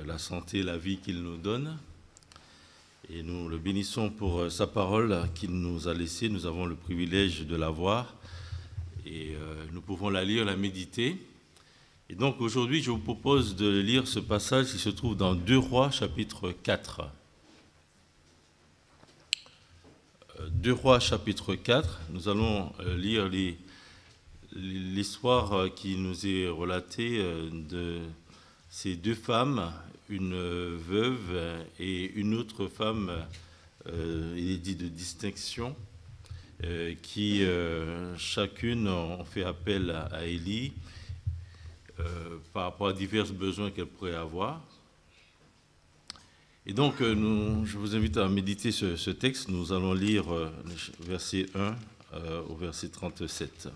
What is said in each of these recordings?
La santé, la vie qu'il nous donne. Et nous le bénissons pour sa parole qu'il nous a laissée. Nous avons le privilège de la voir et nous pouvons la lire, la méditer. Et donc aujourd'hui, je vous propose de lire ce passage qui se trouve dans 2 Rois, chapitre 4. 2 Rois, chapitre 4, nous allons lire l'histoire qui nous est relatée de ces 2 femmes, une veuve et une autre femme, il est dit de distinction, qui chacune ont fait appel à Élie par rapport à divers besoins qu'elle pourrait avoir. Et donc, je vous invite à méditer ce texte. Nous allons lire verset 1 au verset 37.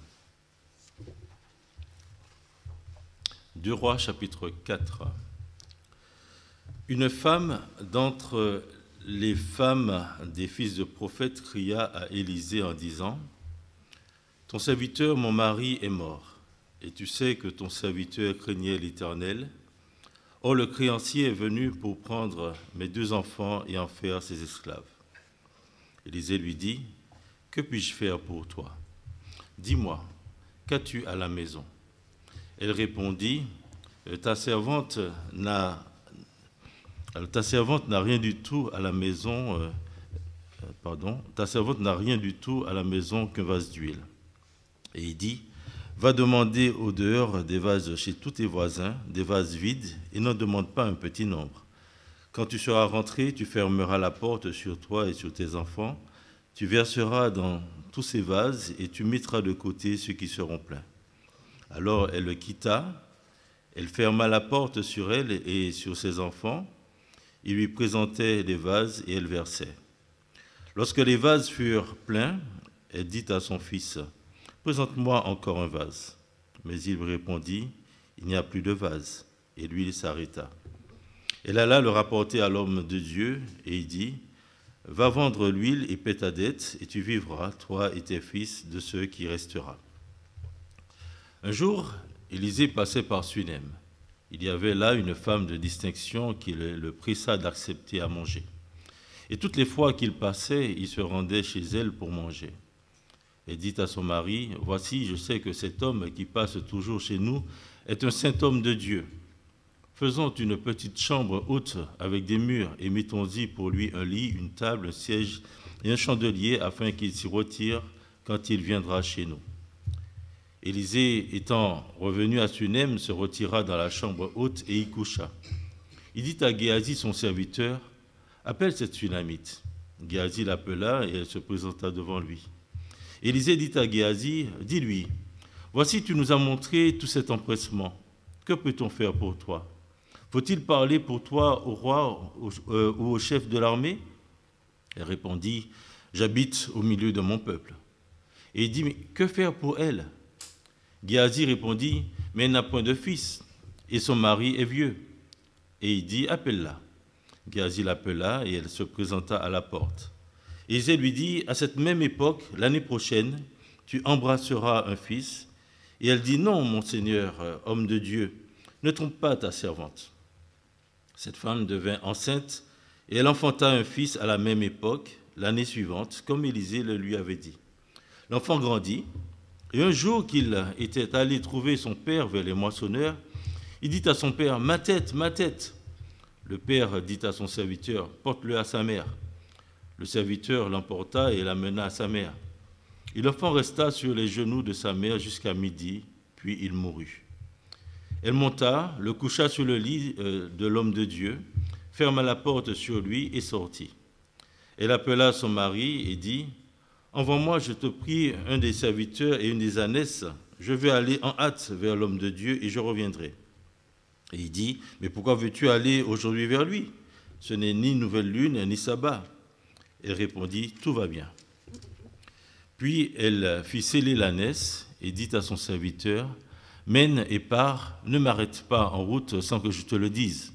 2 Rois, chapitre 4. Une femme d'entre les femmes des fils de prophètes cria à Élisée en disant : « Ton serviteur, mon mari, est mort, et tu sais que ton serviteur craignait l'Éternel. Or le créancier est venu pour prendre mes 2 enfants et en faire ses esclaves. » Élisée lui dit : « Que puis-je faire pour toi ? Dis-moi, qu'as-tu à la maison ? » Elle répondit : « Ta servante n'a rien du tout à la maison. Ta servante n'a rien du tout à la maison qu'un vase d'huile. » Et il dit : « Va demander au dehors des vases chez tous tes voisins, des vases vides, et n'en demande pas un petit nombre. Quand tu seras rentré, tu fermeras la porte sur toi et sur tes enfants. Tu verseras dans tous ces vases et tu mettras de côté ceux qui seront pleins. » Alors elle le quitta, elle ferma la porte sur elle et sur ses enfants. Il lui présentait les vases et elle versait. Lorsque les vases furent pleins, elle dit à son fils : « Présente-moi encore un vase. » Mais il lui répondit : « Il n'y a plus de vase. » Et l'huile s'arrêta. Elle alla le rapporter à l'homme de Dieu et il dit : « Va vendre l'huile et paie ta dette, et tu vivras, toi et tes fils, de ce qui restera. » Un jour, Élisée passait par Sunem. Il y avait là une femme de distinction qui le pressa d'accepter à manger. Et toutes les fois qu'il passait, il se rendait chez elle pour manger. Elle dit à son mari : « Voici, je sais que cet homme qui passe toujours chez nous est un saint homme de Dieu. Faisons une petite chambre haute avec des murs et mettons-y pour lui un lit, une table, un siège et un chandelier afin qu'il s'y retire quand il viendra chez nous. » Élisée, étant revenu à Sunem, se retira dans la chambre haute et y coucha. Il dit à Géasi, son serviteur : « Appelle cette Sunamite. » Géasi l'appela et elle se présenta devant lui. Élisée dit à Géasi : « Dis-lui, voici tu nous as montré tout cet empressement. Que peut-on faire pour toi ? Faut-il parler pour toi au roi ou au chef de l'armée ?» Elle répondit : « J'habite au milieu de mon peuple. » Et il dit : « Mais que faire pour elle ?» Géasi répondit : « Mais elle n'a point de fils, et son mari est vieux. » Et il dit : « Appelle-la. » Géasi l'appela, et elle se présenta à la porte. Élisée lui dit : « À cette même époque, l'année prochaine, tu embrasseras un fils. » Et elle dit : « Non, mon Seigneur, homme de Dieu, ne trompe pas ta servante. » Cette femme devint enceinte, et elle enfanta un fils à la même époque, l'année suivante, comme Élisée le lui avait dit. L'enfant grandit. Et un jour qu'il était allé trouver son père vers les moissonneurs, il dit à son père : « Ma tête, ma tête !» Le père dit à son serviteur : « Porte-le à sa mère. » Le serviteur l'emporta et l'amena à sa mère. Et l'enfant resta sur les genoux de sa mère jusqu'à midi, puis il mourut. Elle monta, le coucha sur le lit de l'homme de Dieu, ferma la porte sur lui et sortit. Elle appela son mari et dit : « Envoie-moi, je te prie, un des serviteurs et une des ânesses. Je vais aller en hâte vers l'homme de Dieu et je reviendrai. » Et il dit : « Mais pourquoi veux-tu aller aujourd'hui vers lui ? Ce n'est ni nouvelle lune, ni sabbat. » Elle répondit : « Tout va bien. » Puis elle fit sceller l'ânesse et dit à son serviteur : « Mène et pars, ne m'arrête pas en route sans que je te le dise. »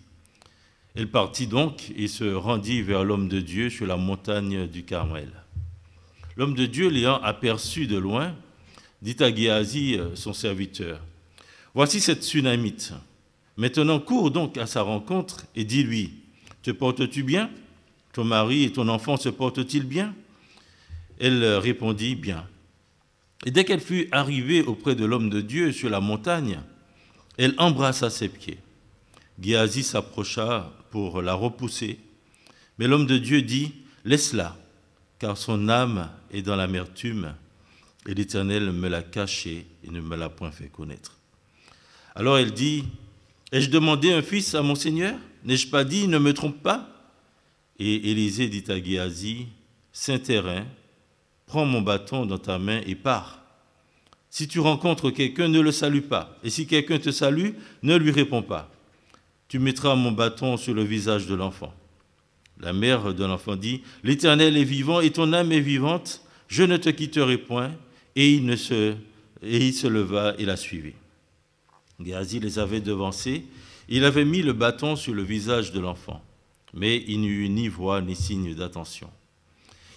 Elle partit donc et se rendit vers l'homme de Dieu sur la montagne du Carmel. L'homme de Dieu, l'ayant aperçu de loin, dit à Géasi, son serviteur : « Voici cette Sunamite. Maintenant, cours donc à sa rencontre et dis-lui, te portes-tu bien? Ton mari et ton enfant se portent-ils bien? Elle répondit, bien. Et dès qu'elle fut arrivée auprès de l'homme de Dieu sur la montagne, elle embrassa ses pieds. Géasi s'approcha pour la repousser, mais l'homme de Dieu dit, laisse-la, car son âme est dans l'amertume, et l'Éternel me l'a cachée et ne me l'a point fait connaître. Alors elle dit, ai-je demandé un fils à mon Seigneur? N'ai-je pas dit, ne me trompe pas? Et Élisée dit à Géasi, Saint-Terrain, prends mon bâton dans ta main et pars. Si tu rencontres quelqu'un, ne le salue pas. Et si quelqu'un te salue, ne lui réponds pas. Tu mettras mon bâton sur le visage de l'enfant. La mère de l'enfant dit, l'Éternel est vivant et ton âme est vivante, je ne te quitterai point. Et il se leva et la suivit. Géasi les avait devancés. Il avait mis le bâton sur le visage de l'enfant, mais il n'y eut ni voix ni signe d'attention.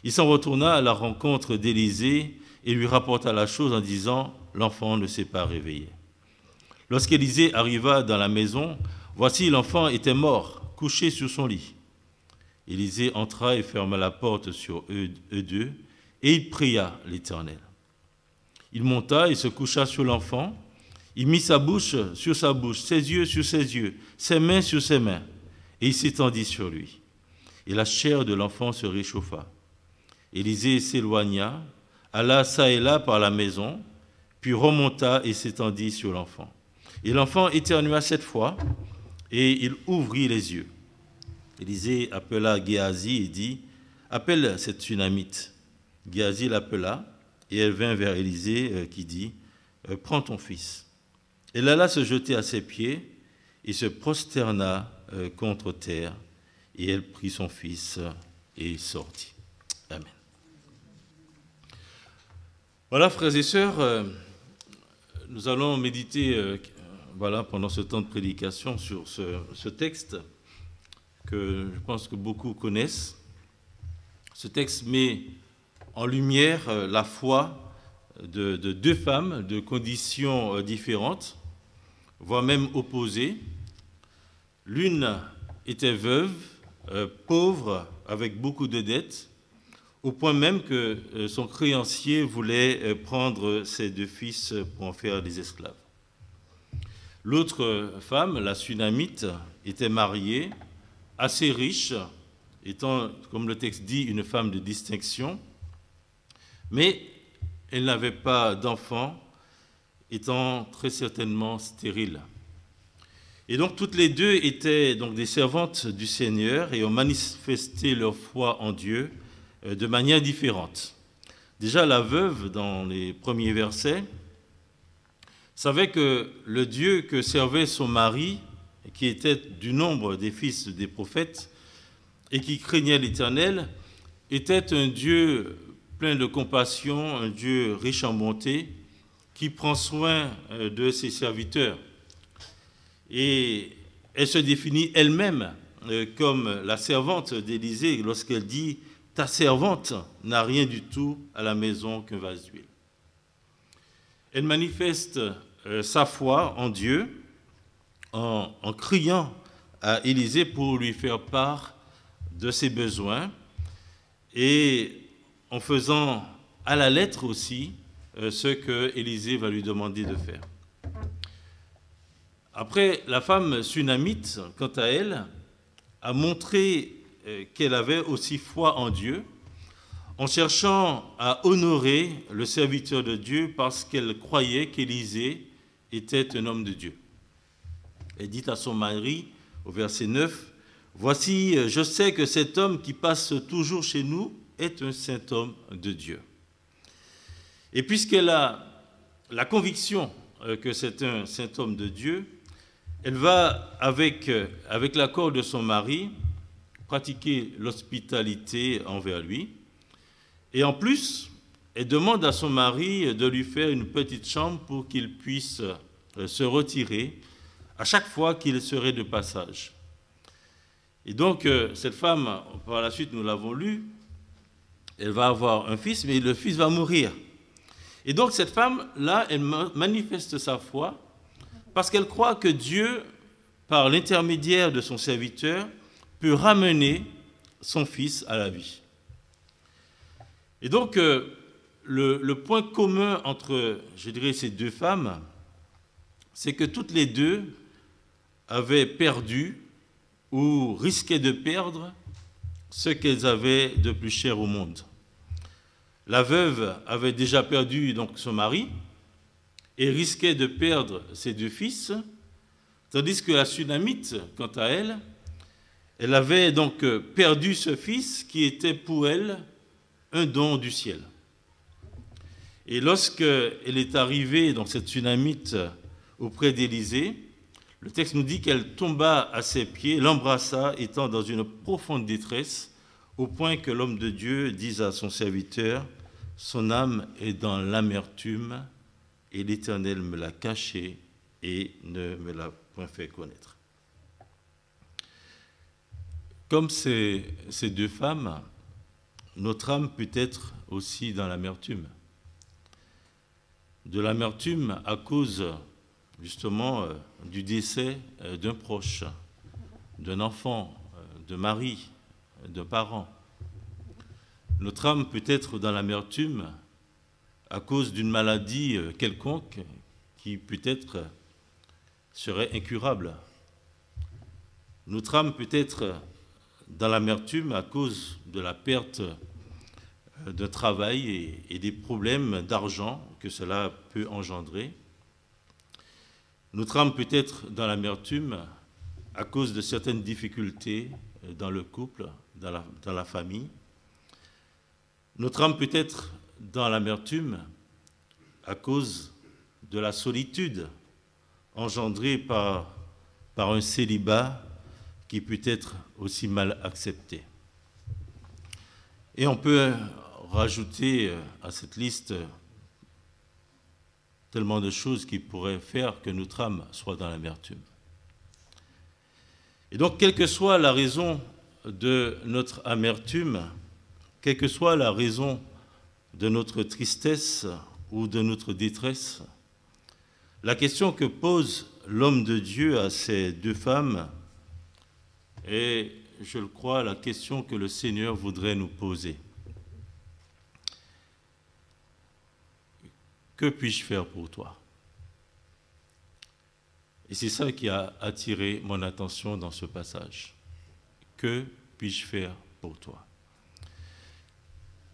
Il s'en retourna à la rencontre d'Élisée et lui rapporta la chose en disant, l'enfant ne s'est pas réveillé. Lorsqu'Élisée arriva dans la maison, voici l'enfant était mort, couché sur son lit. Élisée entra et ferma la porte sur eux deux, et il pria l'Éternel. Il monta et se coucha sur l'enfant. Il mit sa bouche sur sa bouche, ses yeux sur ses yeux, ses mains sur ses mains, et il s'étendit sur lui. Et la chair de l'enfant se réchauffa. Élisée s'éloigna, alla çà et là par la maison, puis remonta et s'étendit sur l'enfant. Et l'enfant éternua 7 fois, et il ouvrit les yeux. Élisée appela Géasi et dit, appelle cette Sunamite. Géasi l'appela, et elle vint vers Élisée qui dit, prends ton fils. Elle alla se jeter à ses pieds et se prosterna contre terre, et elle prit son fils et sortit. Amen. Voilà, frères et sœurs, nous allons méditer pendant ce temps de prédication sur ce texte que je pense que beaucoup connaissent. Ce texte met en lumière la foi de 2 femmes de conditions différentes, voire même opposées. L'une était veuve, pauvre, avec beaucoup de dettes, au point même que son créancier voulait prendre ses 2 fils pour en faire des esclaves. L'autre femme, la Sunamite, était mariée, assez riche, étant, comme le texte dit, une femme de distinction, mais elle n'avait pas d'enfant, étant très certainement stérile. Et donc toutes les 2 étaient donc des servantes du Seigneur et ont manifesté leur foi en Dieu de manière différente. Déjà, la veuve, dans les premiers versets, savait que le Dieu que servait son mari, qui était du nombre des fils des prophètes et qui craignait l'Éternel, était un Dieu plein de compassion, un Dieu riche en bonté, qui prend soin de ses serviteurs. Et elle se définit elle-même comme la servante d'Élisée lorsqu'elle dit « Ta servante n'a rien du tout à la maison qu'un vase d'huile ». Elle manifeste sa foi en Dieu en criant à Élisée pour lui faire part de ses besoins et en faisant à la lettre aussi ce que Élisée va lui demander de faire. Après, la femme Sunamite, quant à elle, a montré qu'elle avait aussi foi en Dieu, en cherchant à honorer le serviteur de Dieu parce qu'elle croyait qu'Élisée était un homme de Dieu. Elle dit à son mari, au verset 9, « Voici, je sais que cet homme qui passe toujours chez nous est un saint homme de Dieu. » Et puisqu'elle a la conviction que c'est un saint homme de Dieu, elle va, avec l'accord de son mari, pratiquer l'hospitalité envers lui. Et en plus, elle demande à son mari de lui faire une petite chambre pour qu'il puisse se retirer à chaque fois qu'il serait de passage. Et donc, cette femme, par la suite, nous l'avons lu, elle va avoir un fils, mais le fils va mourir. Et donc, cette femme-là, elle manifeste sa foi parce qu'elle croit que Dieu par l'intermédiaire de son serviteur, peut ramener son fils à la vie. Et donc, le point commun entre, je dirais, ces deux femmes, c'est que toutes les deux avaient perdu ou risquaient de perdre ce qu'elles avaient de plus cher au monde. La veuve avait déjà perdu donc son mari et risquait de perdre ses deux fils, tandis que la Sunamite, quant à elle, elle avait donc perdu ce fils qui était pour elle un don du ciel. Et lorsqu'elle est arrivée, donc cette Sunamite, auprès d'Élisée, le texte nous dit qu'elle tomba à ses pieds, l'embrassa, étant dans une profonde détresse, au point que l'homme de Dieu dise à son serviteur, « Son âme est dans l'amertume, et l'Éternel me l'a cachée et ne me l'a point fait connaître. » Comme ces deux femmes, notre âme peut être aussi dans l'amertume. De l'amertume à cause justement du décès d'un proche, d'un enfant, d'un mari, d'un parent. Notre âme peut être dans l'amertume à cause d'une maladie quelconque qui peut-être serait incurable. Notre âme peut être dans l'amertume à cause de la perte d'un travail et des problèmes d'argent que cela peut engendrer. Notre âme peut être dans l'amertume à cause de certaines difficultés dans le couple, dans la famille. Notre âme peut être dans l'amertume à cause de la solitude engendrée par un célibat qui peut être aussi mal accepté. Et on peut rajouter à cette liste tellement de choses qui pourraient faire que notre âme soit dans l'amertume. Et donc, quelle que soit la raison de notre amertume, quelle que soit la raison de notre tristesse ou de notre détresse, la question que pose l'homme de Dieu à ces deux femmes est, je le crois, la question que le Seigneur voudrait nous poser. Que puis-je faire pour toi? Et c'est ça qui a attiré mon attention dans ce passage. Que puis-je faire pour toi?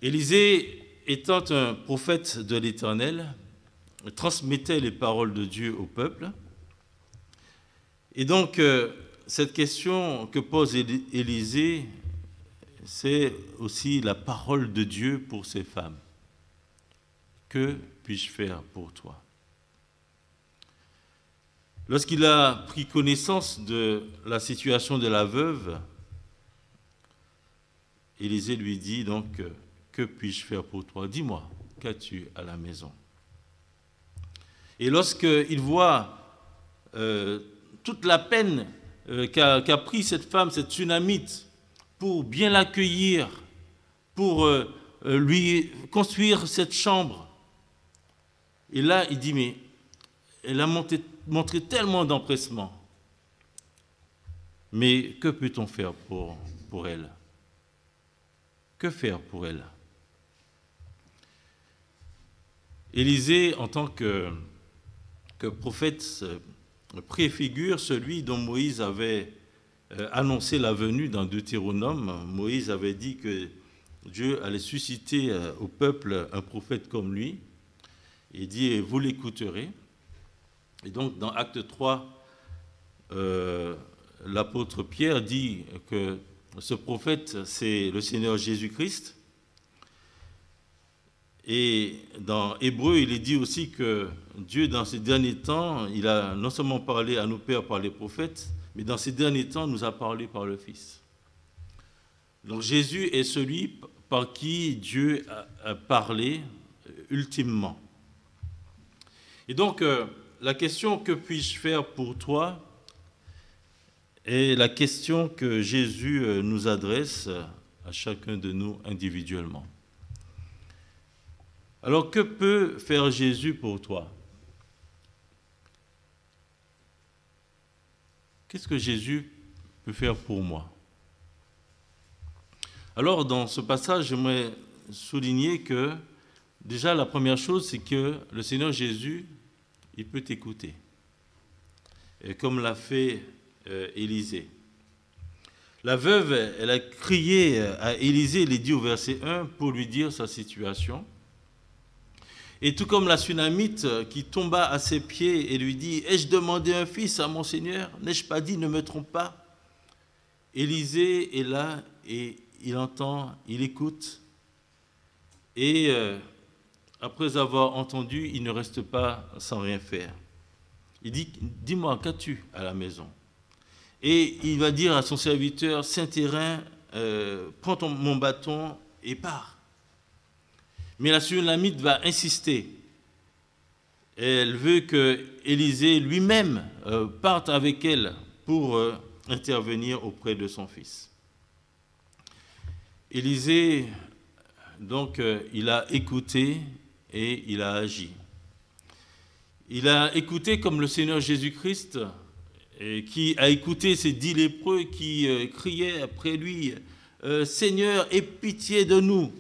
Élisée, étant un prophète de l'Éternel, transmettait les paroles de Dieu au peuple. Et donc, cette question que pose Élisée, c'est aussi la parole de Dieu pour ces femmes. Que puis-je faire pour toi? Lorsqu'il a pris connaissance de la situation de la veuve, Élisée lui dit donc, que puis-je faire pour toi? Dis-moi, qu'as-tu à la maison? Et lorsqu'il voit toute la peine qu'a pris cette femme, cette Sunamite, pour bien l'accueillir, pour lui construire cette chambre, et là, il dit, mais elle a montré tellement d'empressement. Mais que peut-on faire pour elle? Que faire pour elle? Élisée, en tant que prophète, préfigure celui dont Moïse avait annoncé la venue dans Deutéronome. Moïse avait dit que Dieu allait susciter au peuple un prophète comme lui. Il dit, vous l'écouterez. Et donc, dans Acte 3, l'apôtre Pierre dit que ce prophète, c'est le Seigneur Jésus-Christ. Et dans Hébreu, il est dit aussi que Dieu, dans ces derniers temps, il a non seulement parlé à nos pères par les prophètes, mais dans ces derniers temps, nous a parlé par le Fils. Donc Jésus est celui par qui Dieu a parlé ultimement. Et donc, la question « Que puis-je faire pour toi ?» est la question que Jésus nous adresse à chacun de nous individuellement. Alors, que peut faire Jésus pour toi? qu'est-ce que Jésus peut faire pour moi? Alors, dans ce passage, j'aimerais souligner que, déjà, la première chose, c'est que le Seigneur Jésus, il peut t'écouter. Et comme l'a fait Élisée. La veuve, elle a crié à Élisée, il est dit au verset 1, pour lui dire sa situation. Et tout comme la Sunamite qui tomba à ses pieds et lui dit, « Ai-je demandé un fils à mon Seigneur? N'ai-je pas dit, ne me trompe pas ?» Élisée est là et il entend, il écoute. Et après avoir entendu, il ne reste pas sans rien faire. Il dit, « Dis-moi, qu'as-tu à la maison ?» Et il va dire à son serviteur, « Saint-Hérin, prends mon bâton et pars. » Mais la Sunamite va insister. Elle veut que Élisée lui-même parte avec elle pour intervenir auprès de son fils. Élisée, donc, il a écouté et il a agi. Il a écouté comme le Seigneur Jésus-Christ, qui a écouté ces 10 lépreux qui criaient après lui, « Seigneur, aie pitié de nous !»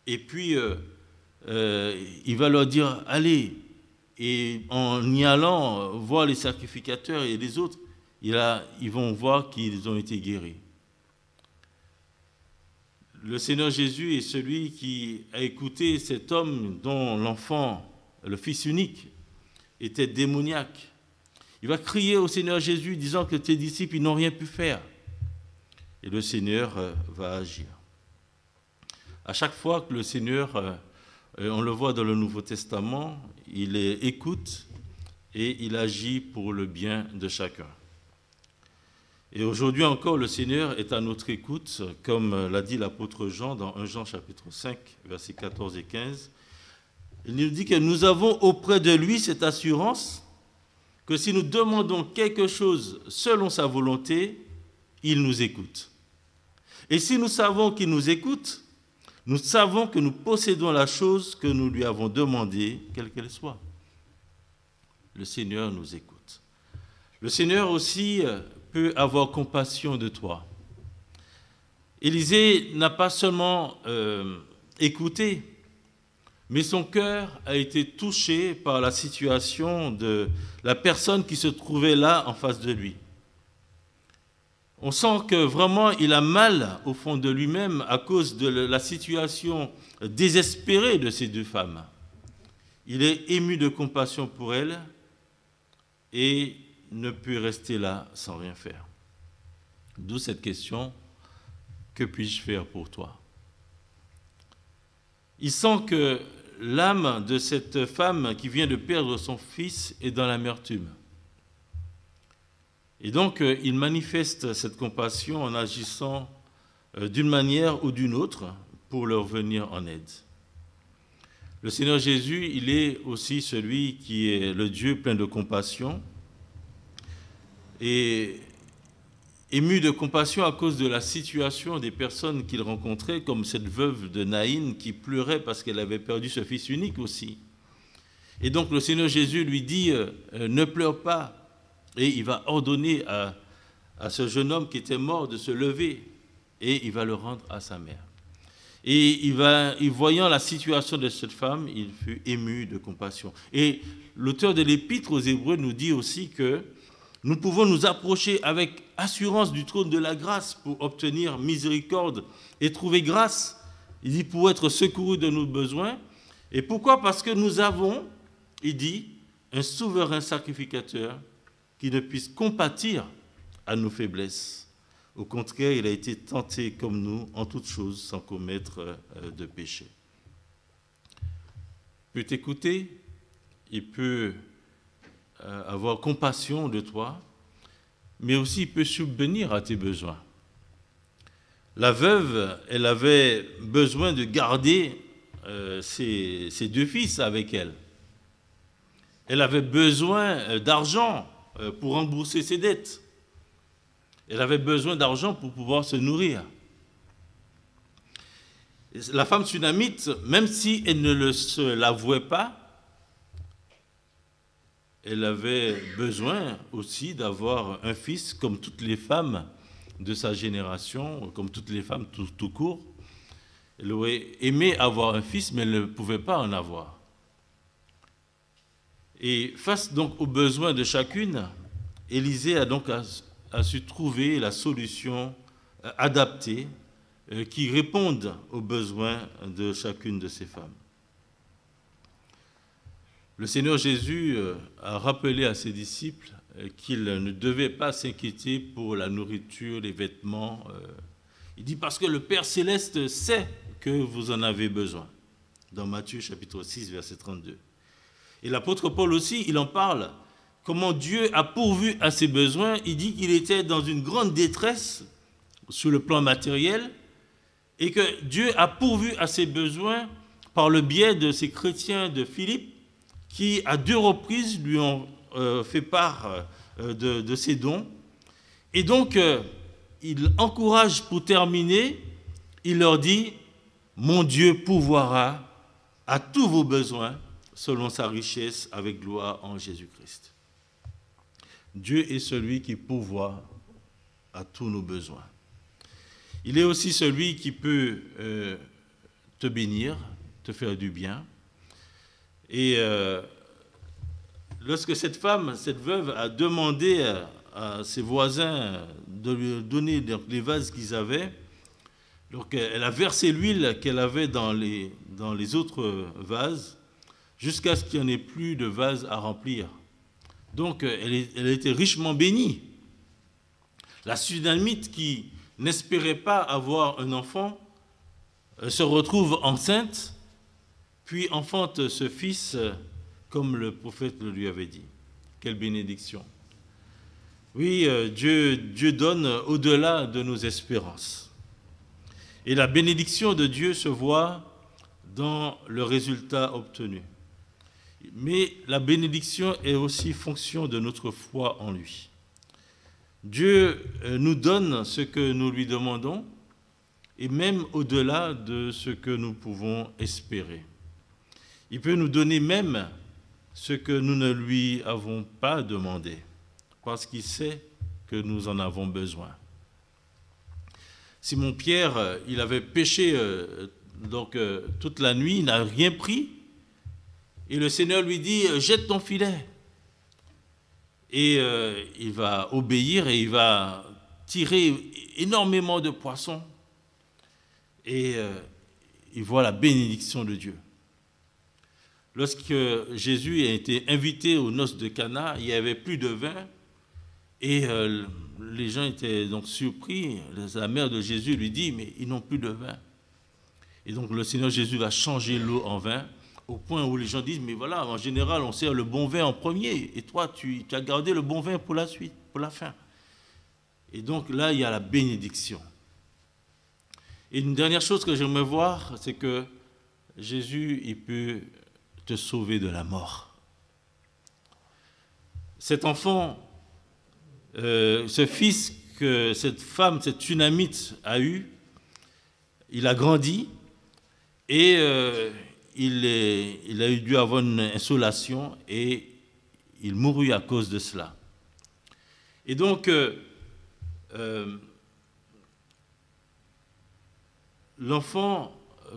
Et puis, il va leur dire, « Allez !» Et en y allant voir les sacrificateurs et les autres, ils vont voir qu'ils ont été guéris. Le Seigneur Jésus est celui qui a écouté cet homme dont l'enfant, le fils unique, était démoniaque. Il va crier au Seigneur Jésus disant que tes disciples ils n'ont rien pu faire. Et le Seigneur va agir. À chaque fois que le Seigneur, on le voit dans le Nouveau Testament, il écoute et il agit pour le bien de chacun. Et aujourd'hui encore, le Seigneur est à notre écoute, comme l'a dit l'apôtre Jean dans 1 Jean chapitre 5, versets 14 et 15. Il nous dit que nous avons auprès de lui cette assurance que si nous demandons quelque chose selon sa volonté, il nous écoute. Et si nous savons qu'il nous écoute, nous savons que nous possédons la chose que nous lui avons demandée, quelle qu'elle soit. Le Seigneur nous écoute. Le Seigneur aussi peut avoir compassion de toi. Élisée n'a pas seulement écouté, mais son cœur a été touché par la situation de la personne qui se trouvait là en face de lui. On sent que vraiment il a mal au fond de lui-même à cause de la situation désespérée de ces 2 femmes. Il est ému de compassion pour elles et ne peut rester là sans rien faire. D'où cette question, que puis-je faire pour toi? Il sent que l'âme de cette femme qui vient de perdre son fils est dans l'amertume. Et donc, il manifeste cette compassion en agissant d'une manière ou d'une autre pour leur venir en aide. Le Seigneur Jésus, il est aussi celui qui est le Dieu plein de compassion et ému de compassion à cause de la situation des personnes qu'il rencontrait, comme cette veuve de Naïn qui pleurait parce qu'elle avait perdu ce fils unique aussi. Et donc le Seigneur Jésus lui dit « Ne pleure pas ». Et il va ordonner à ce jeune homme qui était mort de se lever et il va le rendre à sa mère. Et voyant la situation de cette femme, il fut ému de compassion. Et l'auteur de l'Épître aux Hébreux nous dit aussi que nous pouvons nous approcher avec assurance du trône de la grâce pour obtenir miséricorde et trouver grâce. Il dit pour être secourus de nos besoins. Et pourquoi? Parce que nous avons, il dit, un souverain sacrificateur qui ne puisse compatir à nos faiblesses. Au contraire, il a été tenté comme nous en toutes choses sans commettre de péché. Il peut t'écouter, il peut avoir compassion de toi, mais aussi il peut subvenir à tes besoins. La veuve, elle avait besoin de garder ses 2 fils avec elle. Elle avait besoin d'argent pour rembourser ses dettes. Elle avait besoin d'argent pour pouvoir se nourrir. La femme sunamite, même si elle ne se l'avouait pas, elle avait besoin aussi d'avoir un fils, comme toutes les femmes de sa génération, comme toutes les femmes tout court. Elle aurait aimé avoir un fils, mais elle ne pouvait pas en avoir. Et face donc aux besoins de chacune, Élisée a donc su trouver la solution adaptée qui réponde aux besoins de chacune de ces femmes. Le Seigneur Jésus a rappelé à ses disciples qu'ils ne devaient pas s'inquiéter pour la nourriture, les vêtements. Il dit parce que le Père Céleste sait que vous en avez besoin. Dans Matthieu chapitre 6, verset 32. Et l'apôtre Paul aussi, il en parle. Comment Dieu a pourvu à ses besoins. Il dit qu'il était dans une grande détresse sur le plan matériel et que Dieu a pourvu à ses besoins par le biais de ces chrétiens de Philippe qui, à 2 reprises, lui ont fait part de ses dons. Et donc, il encourage, pour terminer, il leur dit « Mon Dieu pourvoira à tous vos besoins selon sa richesse avec gloire en Jésus-Christ. » Dieu est celui qui pourvoit à tous nos besoins. Il est aussi celui qui peut te bénir, te faire du bien. Et lorsque cette femme, cette veuve, a demandé à ses voisins de lui donner les vases qu'ils avaient, donc elle a versé l'huile qu'elle avait dans les autres vases jusqu'à ce qu'il n'y en ait plus de vases à remplir. Donc elle a été richement bénie. La Sunamite qui n'espérait pas avoir un enfant se retrouve enceinte, puis enfante ce fils comme le prophète le lui avait dit. Quelle bénédiction! Oui, Dieu donne au-delà de nos espérances. Et la bénédiction de Dieu se voit dans le résultat obtenu. Mais la bénédiction est aussi fonction de notre foi en lui. Dieu nous donne ce que nous lui demandons et même au-delà de ce que nous pouvons espérer. Il peut nous donner même ce que nous ne lui avons pas demandé parce qu'il sait que nous en avons besoin. Simon-Pierre, il avait pêché toute la nuit, il n'a rien pris. Et le Seigneur lui dit, jette ton filet. Et il va obéir et il va tirer énormément de poissons. Et il voit la bénédiction de Dieu. Lorsque Jésus a été invité aux noces de Cana, il n'y avait plus de vin. Et les gens étaient donc surpris. La mère de Jésus lui dit, mais ils n'ont plus de vin. Et donc le Seigneur Jésus va changer l'eau en vin, au point où les gens disent, mais voilà, en général, on sert le bon vin en premier, et toi, tu as gardé le bon vin pour la suite, pour la fin. Et donc là, il y a la bénédiction. Et une dernière chose que j'aimerais voir, c'est que Jésus, il peut te sauver de la mort. Cet enfant, ce fils que cette femme, cette Sunamite a eu, il a grandi et il a dû avoir une insolation et il mourut à cause de cela. Et donc, l'enfant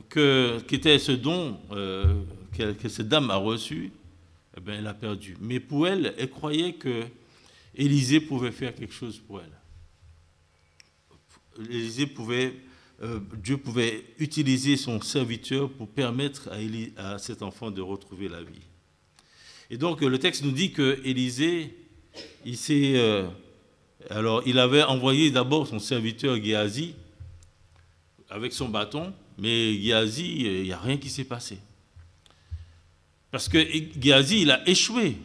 qui était ce don que cette dame a reçu, eh bien, elle a perdu. Mais pour elle, elle croyait que Élisée pouvait faire quelque chose pour elle. Dieu pouvait utiliser son serviteur pour permettre à cet enfant de retrouver la vie. Et donc le texte nous dit que Élisée, il avait envoyé d'abord son serviteur Géasi avec son bâton, mais Géasi, il n'y a rien qui s'est passé. Parce que Géasi, il a échoué.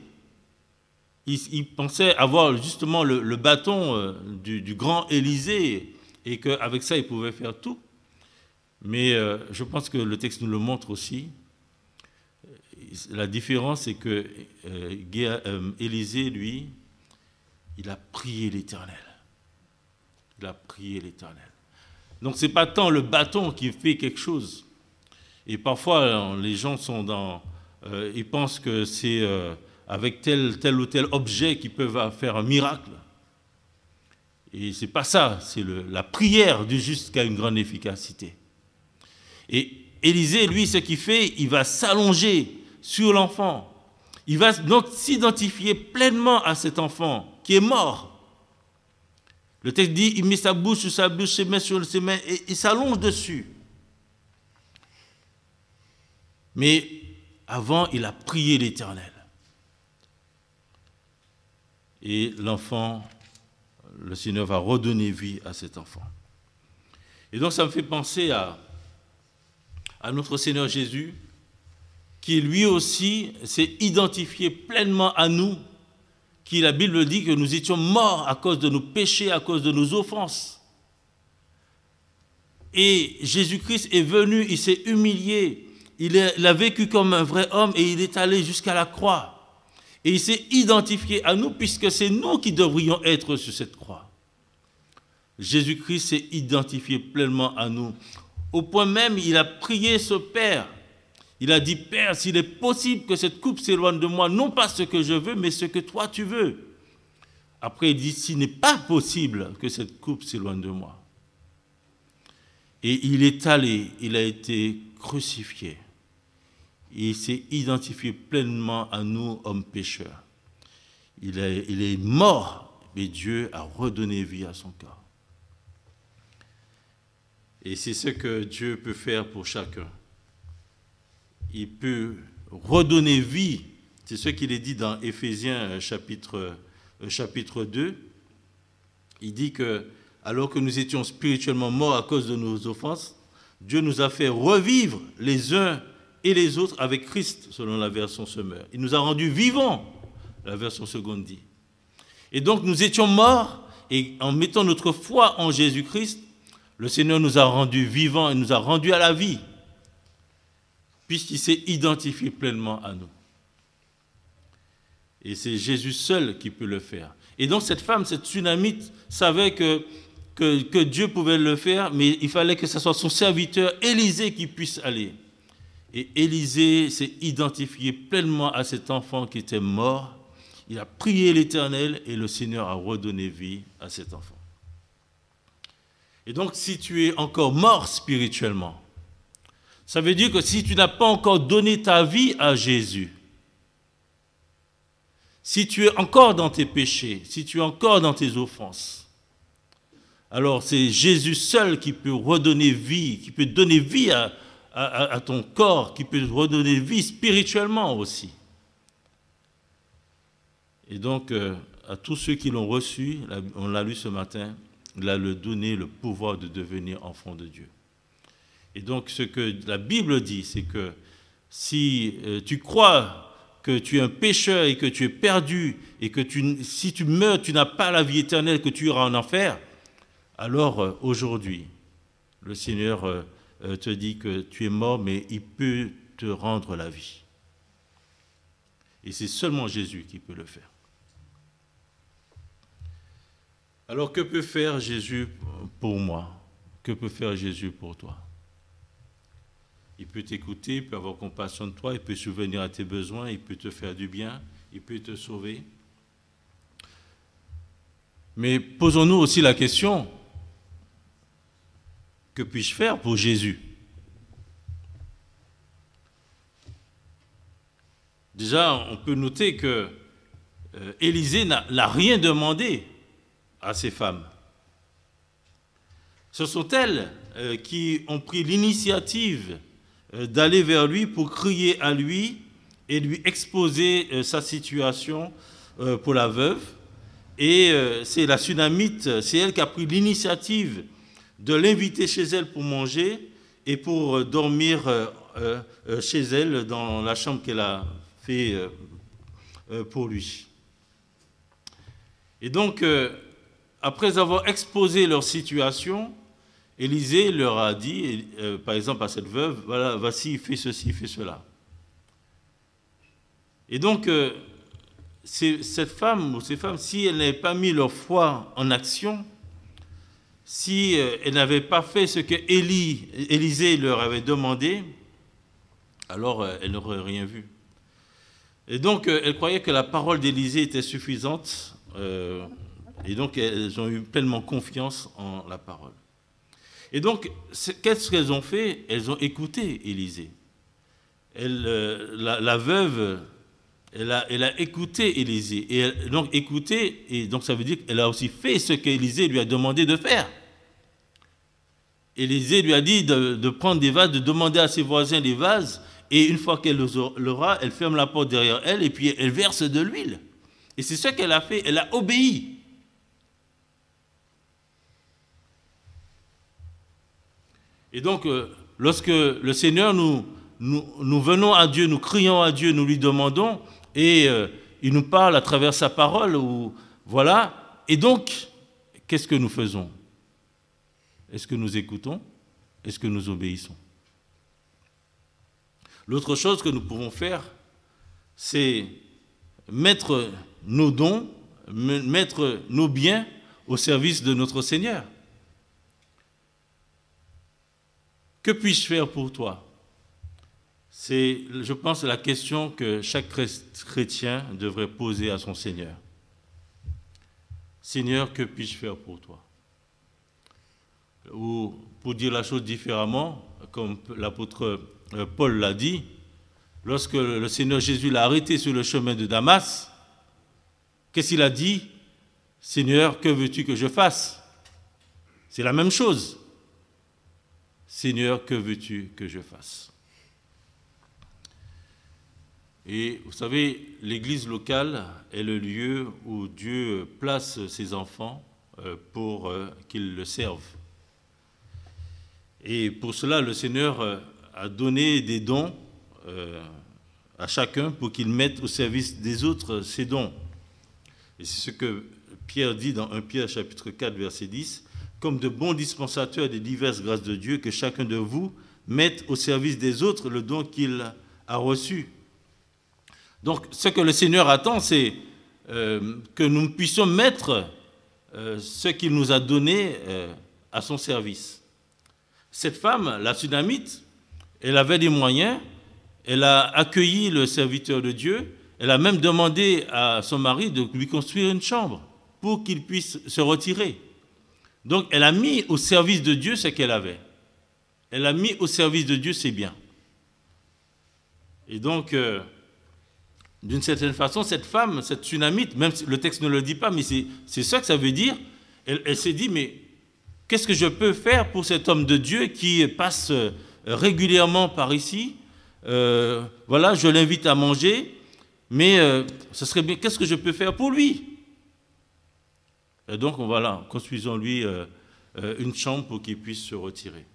Il pensait avoir justement le bâton du grand Élisée et qu'avec ça, il pouvait faire tout. Mais je pense que le texte nous le montre aussi. La différence, c'est que Élisée, lui, il a prié l'Éternel. Il a prié l'Éternel. Donc, ce n'est pas tant le bâton qui fait quelque chose. Et parfois, les gens sont ils pensent que c'est avec tel ou tel objet qui peut faire un miracle. Et ce n'est pas ça, c'est la prière du juste qui a une grande efficacité. Et Élisée, lui, ce qu'il fait, il va s'allonger sur l'enfant. Il va donc s'identifier pleinement à cet enfant qui est mort. Le texte dit, il met sa bouche sur sa bouche, ses mains sur ses mains, et il s'allonge dessus. Mais avant, il a prié l'Éternel. Et l'enfant, le Seigneur va redonner vie à cet enfant. Et donc ça me fait penser à notre Seigneur Jésus, qui lui aussi s'est identifié pleinement à nous, qui la Bible dit que nous étions morts à cause de nos péchés, à cause de nos offenses. Et Jésus-Christ est venu, il s'est humilié, il a vécu comme un vrai homme et il est allé jusqu'à la croix. Et il s'est identifié à nous puisque c'est nous qui devrions être sur cette croix. Jésus-Christ s'est identifié pleinement à nous. Au point même, il a prié ce Père. Il a dit, Père, s'il est possible que cette coupe s'éloigne de moi, non pas ce que je veux, mais ce que toi tu veux. Après, il dit, s'il n'est pas possible que cette coupe s'éloigne de moi. Et il est allé, il a été crucifié. Il s'est identifié pleinement à nous, hommes pécheurs. Il est mort, mais Dieu a redonné vie à son corps. Et c'est ce que Dieu peut faire pour chacun. Il peut redonner vie. C'est ce qu'il est dit dans Éphésiens chapitre 2. Il dit que, alors que nous étions spirituellement morts à cause de nos offenses, Dieu nous a fait revivre les uns et les autres avec Christ, selon la version Semeur. Il nous a rendus vivants, la version seconde dit. Et donc nous étions morts, et en mettant notre foi en Jésus-Christ, le Seigneur nous a rendus vivants et nous a rendus à la vie, puisqu'il s'est identifié pleinement à nous. Et c'est Jésus seul qui peut le faire. Et donc cette femme, cette Sunamite, savait que Dieu pouvait le faire, mais il fallait que ce soit son serviteur Élisée qui puisse aller. Et Élisée s'est identifié pleinement à cet enfant qui était mort. Il a prié l'Éternel et le Seigneur a redonné vie à cet enfant. Et donc, si tu es encore mort spirituellement, ça veut dire que si tu n'as pas encore donné ta vie à Jésus, si tu es encore dans tes péchés, si tu es encore dans tes offenses, alors c'est Jésus seul qui peut redonner vie, qui peut donner vie à ton corps, qui peut redonner vie spirituellement aussi. Et donc, à tous ceux qui l'ont reçu, on l'a lu ce matin, il a donné le pouvoir de devenir enfant de Dieu. Et donc, ce que la Bible dit, c'est que si tu crois que tu es un pécheur et que tu es perdu, et que si tu meurs, tu n'as pas la vie éternelle, que tu iras en enfer, alors aujourd'hui, le Seigneur te dit que tu es mort, mais il peut te rendre la vie. Et c'est seulement Jésus qui peut le faire. Alors, que peut faire Jésus pour moi? Que peut faire Jésus pour toi? Il peut t'écouter, il peut avoir compassion de toi, il peut subvenir à tes besoins, il peut te faire du bien, il peut te sauver. Mais posons-nous aussi la question, que puis-je faire pour Jésus? Déjà, on peut noter que Élisée n'a rien demandé à ces femmes. Ce sont elles qui ont pris l'initiative d'aller vers lui pour crier à lui et lui exposer sa situation pour la veuve. Et c'est la Sunamite, c'est elle qui a pris l'initiative de l'inviter chez elle pour manger et pour dormir chez elle dans la chambre qu'elle a fait pour lui. Et donc, après avoir exposé leur situation, Élisée leur a dit, par exemple à cette veuve, voilà, voici, fais ceci, fais cela. Et donc, cette femme ou ces femmes, si elles n'avaient pas mis leur foi en action, si elles n'avaient pas fait ce que Élisée leur avait demandé, alors elles n'auraient rien vu. Et donc, elles croyaient que la parole d'Élisée était suffisante. Et donc, elles ont eu pleinement confiance en la parole. Et donc, qu'est-ce qu'elles ont fait? Elles ont écouté Élisée. La veuve, elle a écouté Élisée. Et donc, écouté, et donc ça veut dire qu'elle a aussi fait ce qu'Élisée lui a demandé de faire. Élisée lui a dit de prendre des vases, de demander à ses voisins des vases, et une fois qu'elle l'aura, elle ferme la porte derrière elle, et puis elle verse de l'huile. Et c'est ce qu'elle a fait, elle a obéi. Et donc, lorsque le Seigneur, nous venons à Dieu, nous crions à Dieu, nous lui demandons, et il nous parle à travers sa parole, voilà. Et donc, qu'est-ce que nous faisons? Est-ce que nous écoutons? Est-ce que nous obéissons? L'autre chose que nous pouvons faire, c'est mettre nos dons, mettre nos biens au service de notre Seigneur. Que puis-je faire pour toi? C'est, je pense, la question que chaque chrétien devrait poser à son Seigneur. Seigneur, que puis-je faire pour toi? Ou, pour dire la chose différemment, comme l'apôtre Paul l'a dit, lorsque le Seigneur Jésus l'a arrêté sur le chemin de Damas, qu'est-ce qu'il a dit? Seigneur, que veux-tu que je fasse? C'est la même chose. Seigneur, que veux-tu que je fasse? Et vous savez, l'église locale est le lieu où Dieu place ses enfants pour qu'ils le servent. Et pour cela, le Seigneur a donné des dons à chacun pour qu'il mette au service des autres ses dons. Et c'est ce que Pierre dit dans 1 Pierre chapitre 4, verset 10, « Comme de bons dispensateurs des diverses grâces de Dieu, que chacun de vous mette au service des autres le don qu'il a reçu. » Donc, ce que le Seigneur attend, c'est que nous puissions mettre ce qu'il nous a donné à son service. Cette femme, la Sunamite, elle avait des moyens, elle a accueilli le serviteur de Dieu, elle a même demandé à son mari de lui construire une chambre pour qu'il puisse se retirer. Donc, elle a mis au service de Dieu ce qu'elle avait. Elle a mis au service de Dieu ses biens. Et donc, d'une certaine façon, cette femme, cette Sunamite, même si le texte ne le dit pas, mais c'est ça que ça veut dire, elle s'est dit, mais qu'est-ce que je peux faire pour cet homme de Dieu qui passe régulièrement par ici? Voilà, je l'invite à manger, mais ce serait bien, qu'est-ce que je peux faire pour lui? Et donc, voilà, construisons-lui une chambre pour qu'il puisse se retirer.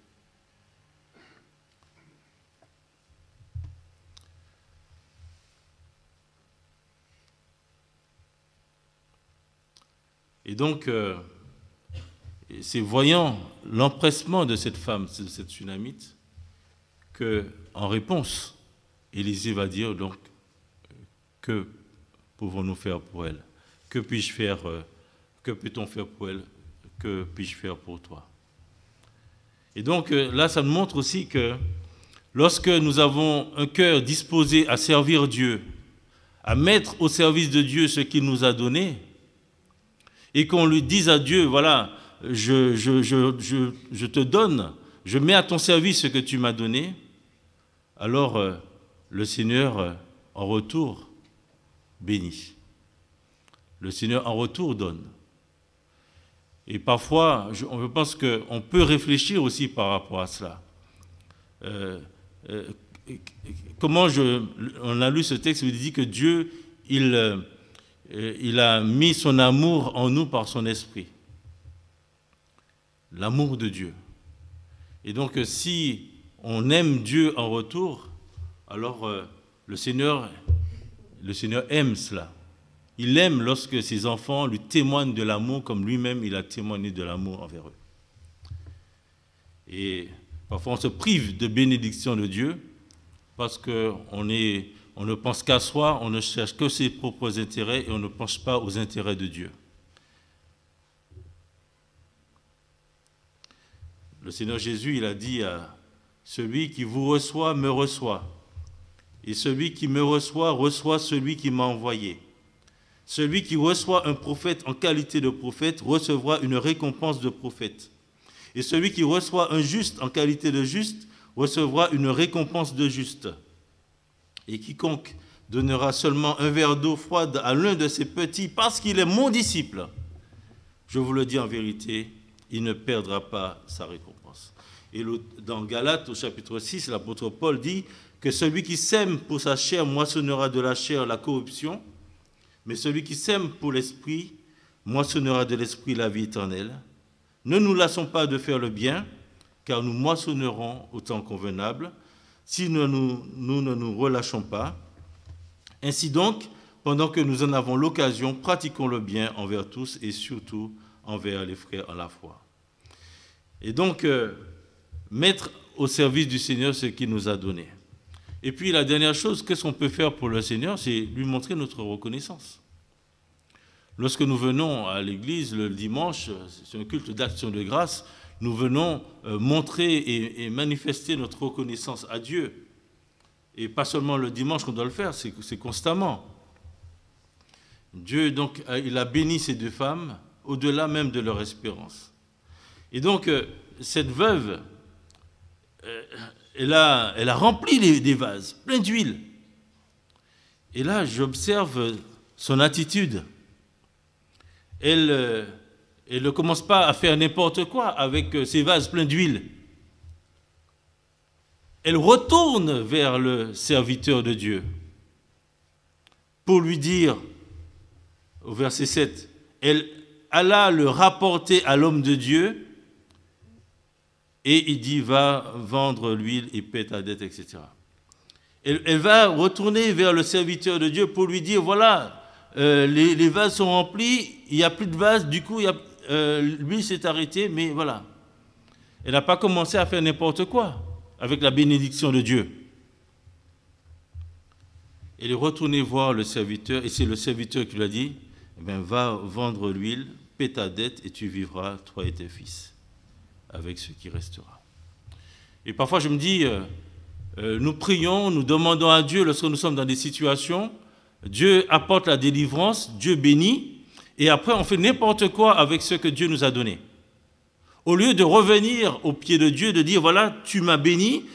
Et donc, c'est voyant l'empressement de cette femme, de cette Sunamite, qu'en réponse, Élisée va dire donc, que pouvons-nous faire pour elle? Que puis-je faire? Que peut-on faire pour elle? Que puis-je faire pour toi? Et donc là, ça nous montre aussi que lorsque nous avons un cœur disposé à servir Dieu, à mettre au service de Dieu ce qu'il nous a donné, et qu'on lui dise à Dieu, voilà, je te donne, je mets à ton service ce que tu m'as donné, alors le Seigneur en retour bénit. Le Seigneur en retour donne. Et parfois, je pense qu'on peut réfléchir aussi par rapport à cela. On a lu ce texte où il dit que Dieu, il a mis son amour en nous par son esprit. L'amour de Dieu. Et donc, si on aime Dieu en retour, alors le Seigneur aime cela. Il aime lorsque ses enfants lui témoignent de l'amour comme lui-même il a témoigné de l'amour envers eux. Et parfois on se prive de bénédiction de Dieu parce qu'on ne pense qu'à soi, on ne cherche que ses propres intérêts et on ne pense pas aux intérêts de Dieu. Le Seigneur Jésus, il a dit à celui qui vous reçoit, me reçoit. Et celui qui me reçoit, reçoit celui qui m'a envoyé. Celui qui reçoit un prophète en qualité de prophète recevra une récompense de prophète. Et celui qui reçoit un juste en qualité de juste recevra une récompense de juste. Et quiconque donnera seulement un verre d'eau froide à l'un de ces petits parce qu'il est mon disciple, je vous le dis en vérité, il ne perdra pas sa récompense. Et dans Galates, au chapitre 6, l'apôtre Paul dit que celui qui sème pour sa chair moissonnera de la chair la corruption, mais celui qui sème pour l'esprit moissonnera de l'esprit la vie éternelle. Ne nous lassons pas de faire le bien, car nous moissonnerons au temps convenable, si nous ne nous relâchons pas. Ainsi donc, pendant que nous en avons l'occasion, pratiquons le bien envers tous et surtout envers les frères en la foi. Et donc, mettre au service du Seigneur ce qu'il nous a donné. Et puis la dernière chose, qu'est-ce qu'on peut faire pour le Seigneur? C'est lui montrer notre reconnaissance. Lorsque nous venons à l'église le dimanche, c'est un culte d'action de grâce, nous venons montrer et manifester notre reconnaissance à Dieu. Et pas seulement le dimanche qu'on doit le faire, c'est constamment. Dieu, donc, il a béni ces deux femmes au-delà même de leur espérance. Et donc, cette veuve, elle a rempli des vases, pleins d'huile. Et là, j'observe son attitude. Elle ne commence pas à faire n'importe quoi avec ses vases pleins d'huile. Elle retourne vers le serviteur de Dieu pour lui dire, au verset 7, elle alla le rapporter à l'homme de Dieu et il dit, va vendre l'huile et paie ta dette, etc. Elle va retourner vers le serviteur de Dieu pour lui dire, voilà, les vases sont remplis, il n'y a plus de vases, du coup, l'huile s'est arrêtée, mais voilà. Elle n'a pas commencé à faire n'importe quoi avec la bénédiction de Dieu. Elle est retournée voir le serviteur, et c'est le serviteur qui lui a dit, eh bien, va vendre l'huile, paie ta dette, et tu vivras, toi et tes fils, avec ce qui restera. Et parfois, je me dis, nous prions, nous demandons à Dieu, lorsque nous sommes dans des situations, Dieu apporte la délivrance, Dieu bénit, et après, on fait n'importe quoi avec ce que Dieu nous a donné. Au lieu de revenir au pied de Dieu, de dire, voilà, tu m'as béni,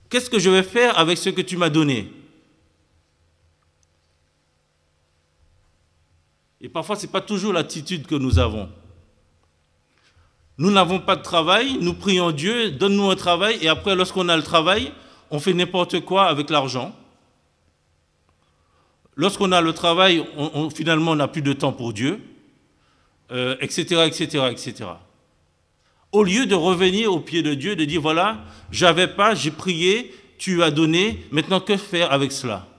qu'est-ce que je vais faire avec ce que tu m'as donné? Et parfois, ce n'est pas toujours l'attitude que nous avons. Nous n'avons pas de travail, nous prions Dieu, donne-nous un travail, et après, lorsqu'on a le travail, on fait n'importe quoi avec l'argent. Lorsqu'on a le travail, finalement, on n'a plus de temps pour Dieu, etc., etc., etc. Au lieu de revenir au pied de Dieu, de dire, voilà, j'avais pas, j'ai prié, tu as donné, maintenant que faire avec cela?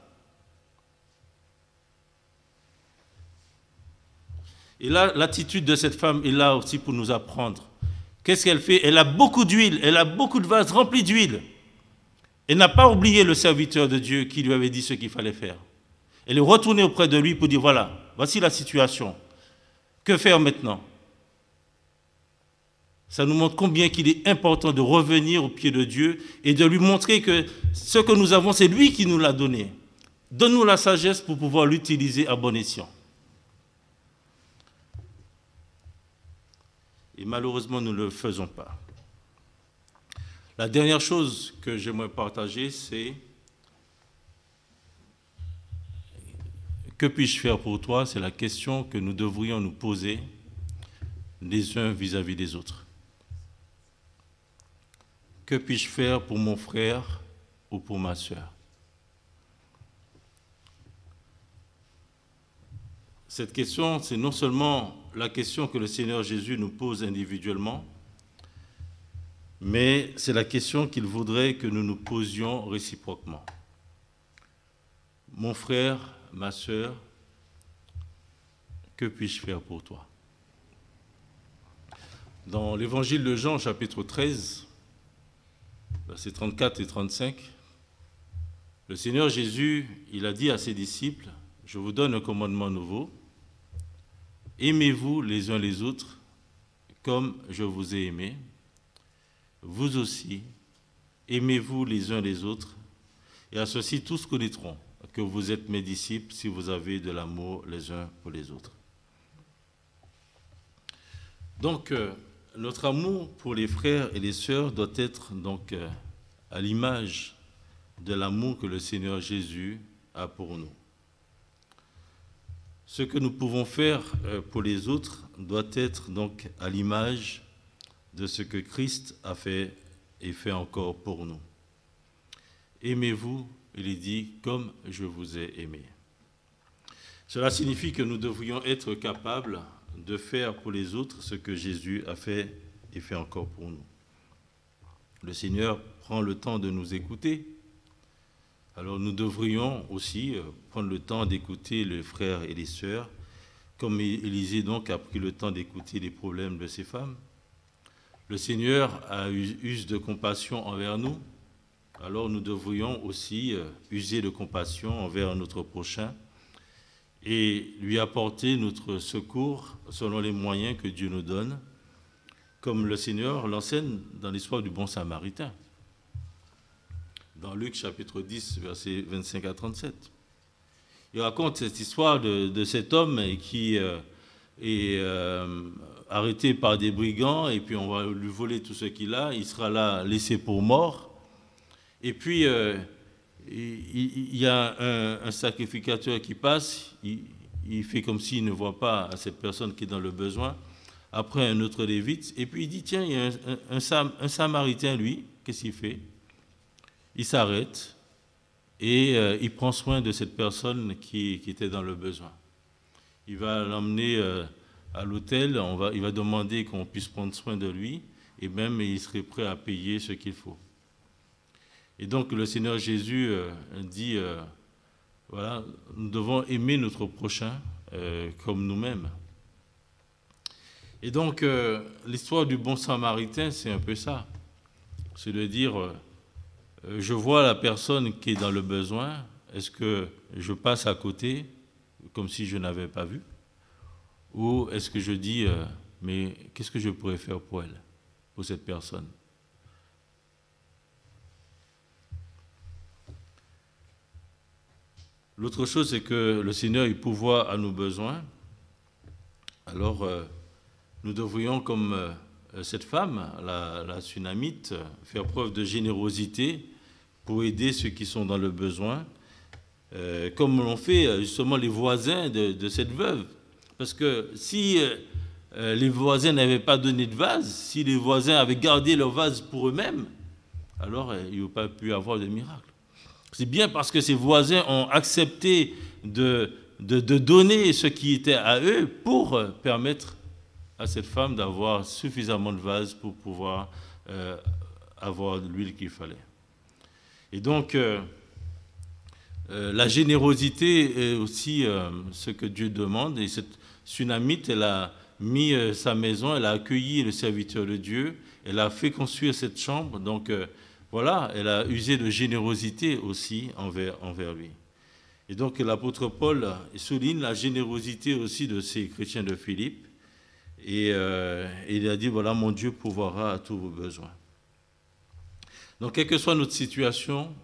Et là, l'attitude de cette femme est là aussi pour nous apprendre. Qu'est-ce qu'elle fait? Elle a beaucoup d'huile, elle a beaucoup de vases remplis d'huile. Elle n'a pas oublié le serviteur de Dieu qui lui avait dit ce qu'il fallait faire. Elle est retournée auprès de lui pour dire, voilà, voici la situation. Que faire maintenant? Ça nous montre combien qu'il est important de revenir au pied de Dieu et de lui montrer que ce que nous avons, c'est lui qui nous l'a donné. Donne-nous la sagesse pour pouvoir l'utiliser à bon escient. Et malheureusement, nous ne le faisons pas. La dernière chose que j'aimerais partager, c'est que puis-je faire pour toi? C'est la question que nous devrions nous poser les uns vis-à-vis des autres. Que puis-je faire pour mon frère ou pour ma sœur? Cette question, c'est non seulement la question que le Seigneur Jésus nous pose individuellement, mais c'est la question qu'il voudrait que nous nous posions réciproquement. Mon frère, ma sœur, que puis-je faire pour toi? Dans l'évangile de Jean, chapitre 13, versets 34 et 35, le Seigneur Jésus, il a dit à ses disciples, « Je vous donne un commandement nouveau, aimez-vous les uns les autres comme je vous ai aimé. Vous aussi, aimez-vous les uns les autres. Et à ceci, tous connaîtront que vous êtes mes disciples si vous avez de l'amour les uns pour les autres. Donc, notre amour pour les frères et les sœurs doit être donc à l'image de l'amour que le Seigneur Jésus a pour nous. Ce que nous pouvons faire pour les autres doit être donc à l'image de ce que Christ a fait et fait encore pour nous. Aimez-vous, il est dit, comme je vous ai aimé. Cela signifie que nous devrions être capables de faire pour les autres ce que Jésus a fait et fait encore pour nous. Le Seigneur prend le temps de nous écouter. Alors nous devrions aussi prendre le temps d'écouter les frères et les sœurs, comme Élisée donc a pris le temps d'écouter les problèmes de ses femmes. Le Seigneur a usé de compassion envers nous, alors nous devrions aussi user de compassion envers notre prochain et lui apporter notre secours selon les moyens que Dieu nous donne, comme le Seigneur l'enseigne dans l'histoire du bon Samaritain, dans Luc chapitre 10, versets 25 à 37. Il raconte cette histoire de cet homme qui est arrêté par des brigands, et puis on va lui voler tout ce qu'il a, il sera là laissé pour mort. Et puis, il y a un sacrificateur qui passe, il fait comme s'il ne voit pas cette personne qui est dans le besoin. Après, un autre lévite, et puis il dit, tiens, il y a un Samaritain, lui, qu'est-ce qu'il fait? Il s'arrête et il prend soin de cette personne qui était dans le besoin. Il va l'emmener à l'hôtel, il va demander qu'on puisse prendre soin de lui, et même il serait prêt à payer ce qu'il faut. Et donc le Seigneur Jésus dit, voilà, nous devons aimer notre prochain comme nous-mêmes. Et donc l'histoire du bon Samaritain, c'est un peu ça. C'est de dire, je vois la personne qui est dans le besoin, est-ce que je passe à côté comme si je n'avais pas vu? Ou est-ce que je dis, mais qu'est-ce que je pourrais faire pour elle, pour cette personne? L'autre chose, c'est que le Seigneur, il pourvoit à nos besoins. Alors, nous devrions, comme cette femme, la Sunamite, faire preuve de générosité pour aider ceux qui sont dans le besoin, comme l'ont fait justement les voisins de cette veuve. Parce que si les voisins n'avaient pas donné de vase, si les voisins avaient gardé leur vase pour eux-mêmes, alors il n'y aurait pas pu avoir de miracle. C'est bien parce que ces voisins ont accepté de donner ce qui était à eux pour permettre à cette femme d'avoir suffisamment de vases pour pouvoir avoir l'huile qu'il fallait. Et donc, la générosité est aussi ce que Dieu demande. Et cette Sunamite, elle a mis sa maison, elle a accueilli le serviteur de Dieu, elle a fait construire cette chambre. Donc, voilà, elle a usé de générosité aussi envers lui. Et donc l'apôtre Paul souligne la générosité aussi de ces chrétiens de Philippe. Et il a dit, voilà, mon Dieu pourvoira à tous vos besoins. Donc, quelle que soit notre situation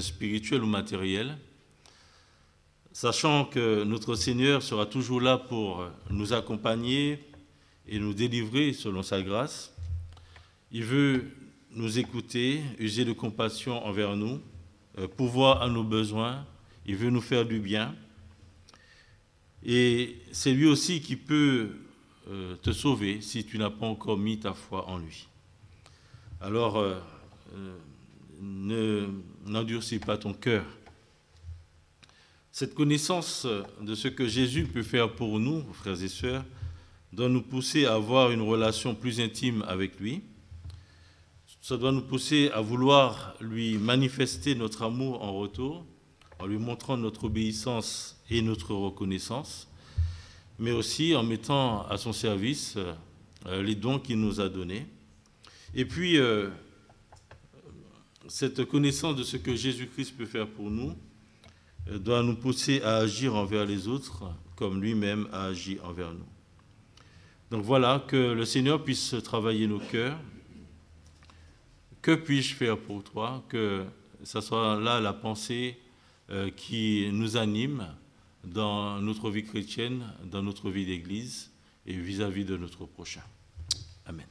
spirituelle ou matérielle, sachant que notre Seigneur sera toujours là pour nous accompagner et nous délivrer selon sa grâce, il veut nous écouter, user de compassion envers nous, pourvoir à nos besoins, il veut nous faire du bien. Et c'est lui aussi qui peut te sauver si tu n'as pas encore mis ta foi en lui. Alors, n'endurcis pas ton cœur. Cette connaissance de ce que Jésus peut faire pour nous, frères et sœurs, doit nous pousser à avoir une relation plus intime avec lui. Ça doit nous pousser à vouloir lui manifester notre amour en retour, en lui montrant notre obéissance et notre reconnaissance, mais aussi en mettant à son service les dons qu'il nous a donnés. Et puis, cette connaissance de ce que Jésus-Christ peut faire pour nous doit nous pousser à agir envers les autres comme lui-même a agi envers nous. Donc voilà, que le Seigneur puisse travailler nos cœurs. Que puis-je faire pour toi? Que ça soit là la pensée qui nous anime dans notre vie chrétienne, dans notre vie d'Église et vis-à-vis de notre prochain. Amen.